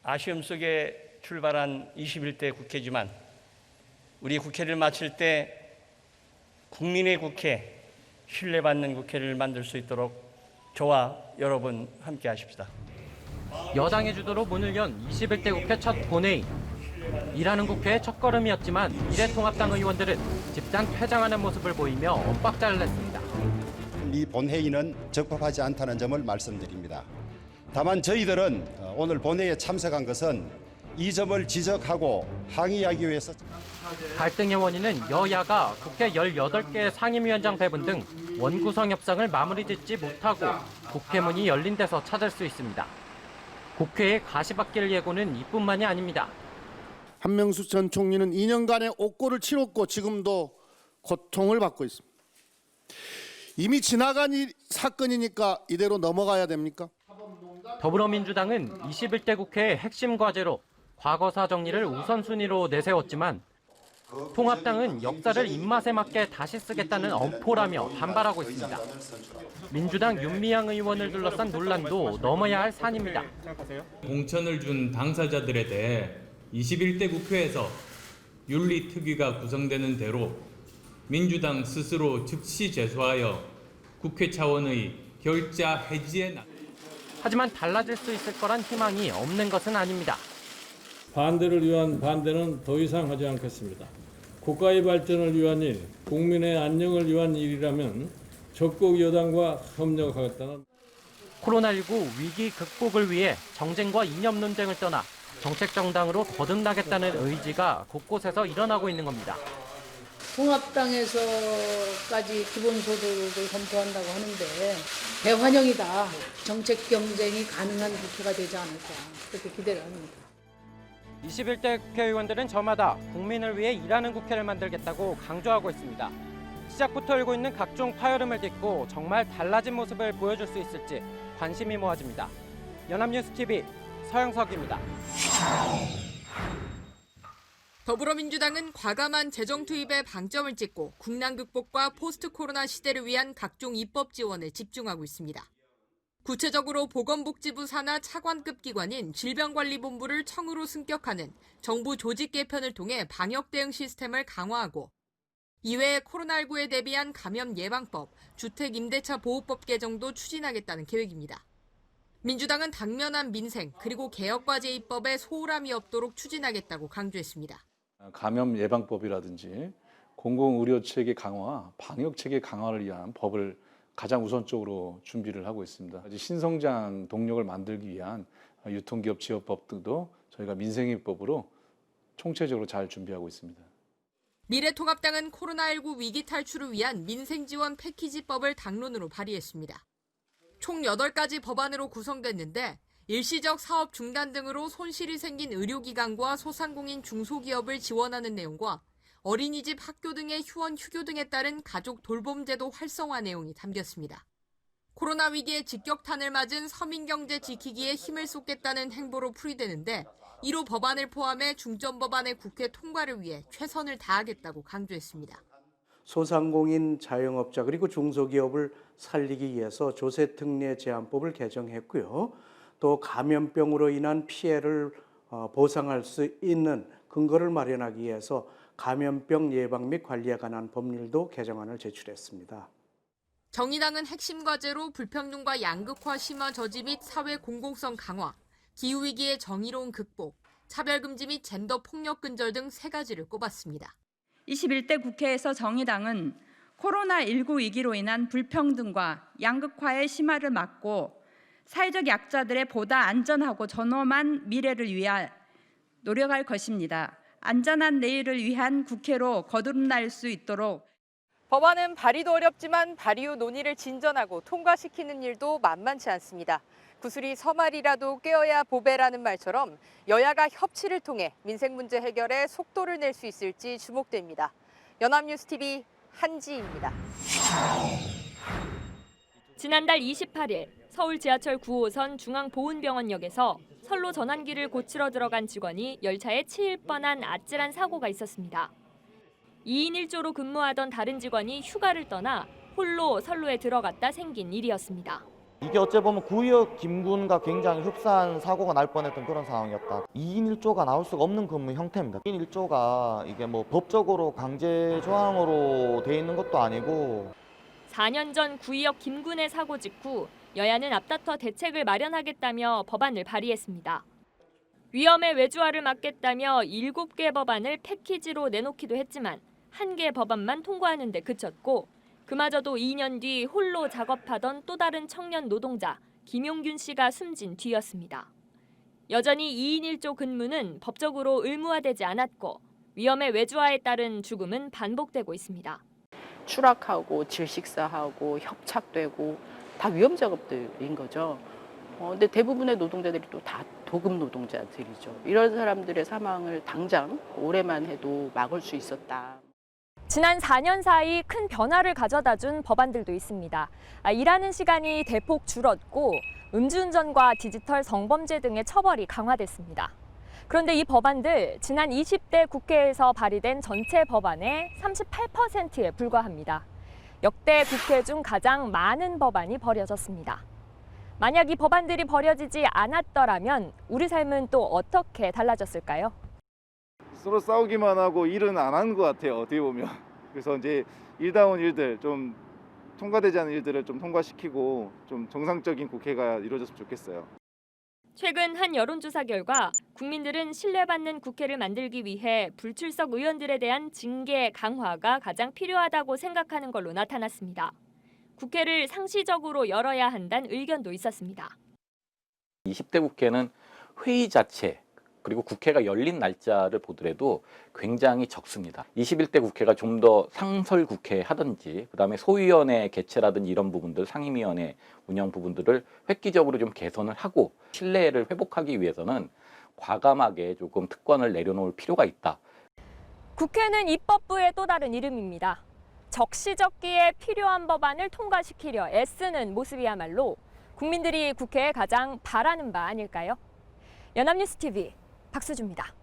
아쉬움 속에 출발한 21대 국회지만 우리 국회를 마칠 때 국민의 국회, 신뢰받는 국회를 만들 수 있도록 저와 여러분 함께 하십시다. 여당의 주도로 문을 연 21대 국회 첫 본회의. 일하는 국회의 첫걸음이었지만 미래통합당 의원들은 집단 퇴장하는 모습을 보이며 엇박자를 냈습니다. 이 본회의는 적법하지 않다는 점을 말씀드립니다. 다만 저희들은 오늘 본회의에 참석한 것은 이 점을 지적하고 항의하기 위해서. 갈등의 원인은 여야가 국회 18개의 상임위원장 배분 등 원구성 협상을 마무리 짓지 못하고 국회 문이 열린 데서 찾을 수 있습니다. 국회의 가시밭길 예고는 이뿐만이 아닙니다. 한명숙 전 총리는 2년간의 옥고를 치렀고 지금도 고통을 받고 있습니다. 이미 지나간 사건이니까 이대로 넘어가야 됩니까? 더불어민주당은 21대 국회의 핵심 과제로 과거사 정리를 우선순위로 내세웠지만 통합당은 역사를 입맛에 맞게 다시 쓰겠다는 엄포라며 반발하고 있습니다. 민주당 윤미향 의원을 둘러싼 논란도 넘어야 할 산입니다. 공천을 준 당사자들에 대해 21대 국회에서 윤리특위가 구성되는 대로 민주당 스스로 즉시 제소하여 국회 차원의 결자 해지에 하지만 달라질 수 있을 거란 희망이 없는 것은 아닙니다. 반대를 위한 반대는 더 이상 하지 않겠습니다. 국가의 발전을 위한 일, 국민의 안녕을 위한 일이라면 적극 여당과 협력하겠다는. 코로나19 위기 극복을 위해 정쟁과 이념 논쟁을 떠나 정책정당으로 거듭나겠다는 의지가 곳곳에서 일어나고 있는 겁니다. 통합당에서까지 기본소득을 검토한다고 하는데 대환영이다. 정책 경쟁이 가능한 국회가 되지 않을까 그렇게 기대를 합니다. 21대 국회의원들은 저마다 국민을 위해 일하는 국회를 만들겠다고 강조하고 있습니다. 시작부터 일고 있는 각종 파열음을 딛고 정말 달라진 모습을 보여줄 수 있을지 관심이 모아집니다. 연합뉴스TV 서영석입니다. 더불어민주당은 과감한 재정 투입에 방점을 찍고 국난 극복과 포스트 코로나 시대를 위한 각종 입법 지원에 집중하고 있습니다. 구체적으로 보건복지부 산하 차관급 기관인 질병관리본부를 청으로 승격하는 정부 조직 개편을 통해 방역 대응 시스템을 강화하고 이외에 코로나19에 대비한 감염 예방법, 주택임대차 보호법 개정도 추진하겠다는 계획입니다. 민주당은 당면한 민생 그리고 개혁과제 입법에 소홀함이 없도록 추진하겠다고 강조했습니다. 감염 예방법이라든지 공공의료체계 강화, 방역체계 강화를 위한 법을 가장 우선적으로 준비를 하고 있습니다. 신성장 동력을 만들기 위한 유통기업 지원법 등도 저희가 민생입법으로 총체적으로 잘 준비하고 있습니다. 미래통합당은 코로나19 위기 탈출을 위한 민생지원 패키지법을 당론으로 발의했습니다. 총 8가지 법안으로 구성됐는데 일시적 사업 중단 등으로 손실이 생긴 의료기관과 소상공인 중소기업을 지원하는 내용과 어린이집, 학교 등의 휴원, 휴교 등에 따른 가족 돌봄 제도 활성화 내용이 담겼습니다. 코로나 위기에 직격탄을 맞은 서민경제 지키기에 힘을 쏟겠다는 행보로 풀이되는데 1호 법안을 포함해 중점 법안의 국회 통과를 위해 최선을 다하겠다고 강조했습니다. 소상공인 자영업자 그리고 중소기업을 살리기 위해서 조세특례 제한법을 개정했고요. 또 감염병으로 인한 피해를 보상할 수 있는 근거를 마련하기 위해서 감염병 예방 및 관리에 관한 법률도 개정안을 제출했습니다. 정의당은 핵심 과제로 불평등과 양극화 심화 저지 및 사회 공공성 강화, 기후위기의 정의로운 극복, 차별금지 및 젠더 폭력 근절 등 3가지를 꼽았습니다. 21대 국회에서 정의당은 코로나19 위기로 인한 불평등과 양극화의 심화를 막고 사회적 약자들의 보다 안전하고 존엄한 미래를 위해 노력할 것입니다. 안전한 내일을 위한 국회로 거듭날 수 있도록. 법안은 발의도 어렵지만 발의 후 논의를 진전하고 통과시키는 일도 만만치 않습니다. 구슬이 서말이라도 꿰어야 보배라는 말처럼 여야가 협치를 통해 민생 문제 해결에 속도를 낼 수 있을지 주목됩니다. 연합뉴스TV 한지입니다. 지난달 28일 서울 지하철 9호선 중앙보훈병원역에서 선로 전환기를 고치러 들어간 직원이 열차에 치일 뻔한 아찔한 사고가 있었습니다. 2인 1조로 근무하던 다른 직원이 휴가를 떠나 홀로 선로에 들어갔다 생긴 일이었습니다. 이게 어째 보면 구의역 김군과 굉장히 흡사한 사고가 날 뻔했던 그런 상황이었다. 2인 1조가 나올 수가 없는 근무 형태입니다. 2인 1조가 이게 뭐 법적으로 강제 조항으로 돼 있는 것도 아니고 4년 전 구의역 김군의 사고 직후 여야는 앞다퉈 대책을 마련하겠다며 법안을 발의했습니다. 위험의 외주화를 막겠다며 7개 법안을 패키지로 내놓기도 했지만 1개 법안만 통과하는 데 그쳤고 그마저도 2년 뒤 홀로 작업하던 또 다른 청년 노동자 김용균 씨가 숨진 뒤였습니다. 여전히 2인 1조 근무는 법적으로 의무화되지 않았고 위험의 외주화에 따른 죽음은 반복되고 있습니다. 추락하고 질식사하고 협착되고 다 위험 작업들인 거죠. 근데 대부분의 노동자들이 또 다 도급 노동자들이죠. 이런 사람들의 사망을 당장 올해만 해도 막을 수 있었다. 지난 4년 사이 큰 변화를 가져다 준 법안들도 있습니다. 일하는 시간이 대폭 줄었고 음주운전과 디지털 성범죄 등의 처벌이 강화됐습니다. 그런데 이 법안들 지난 20대 국회에서 발의된 전체 법안의 38%에 불과합니다. 역대 국회 중 가장 많은 법안이 버려졌습니다. 만약 이 법안들이 버려지지 않았더라면 우리 삶은 또 어떻게 달라졌을까요? 서로 싸우기만 하고 일은 안 하는 것 같아요. 어떻게 보면. 그래서 이제 일다운 일들, 좀 통과되지 않은 일들을 좀 통과시키고 좀 정상적인 국회가 이루어졌으면 좋겠어요. 최근 한 여론조사 결과 국민들은 신뢰받는 국회를 만들기 위해 불출석 의원들에 대한 징계 강화가 가장 필요하다고 생각하는 걸로 나타났습니다. 국회를 상시적으로 열어야 한다는 의견도 있었습니다. 20대 국회는 회의 자체 그리고 국회가 열린 날짜를 보더라도 굉장히 적습니다. 21대 국회가 좀 더 상설 국회 하든지 그다음에 소위원회 개최라든지 이런 부분들 상임위원회 운영 부분들을 획기적으로 좀 개선을 하고 신뢰를 회복하기 위해서는 과감하게 조금 특권을 내려놓을 필요가 있다. 국회는 입법부의 또 다른 이름입니다. 적시적기에 필요한 법안을 통과시키려 애쓰는 모습이야말로 국민들이 국회에 가장 바라는 바 아닐까요? 연합뉴스 TV 박수주입니다.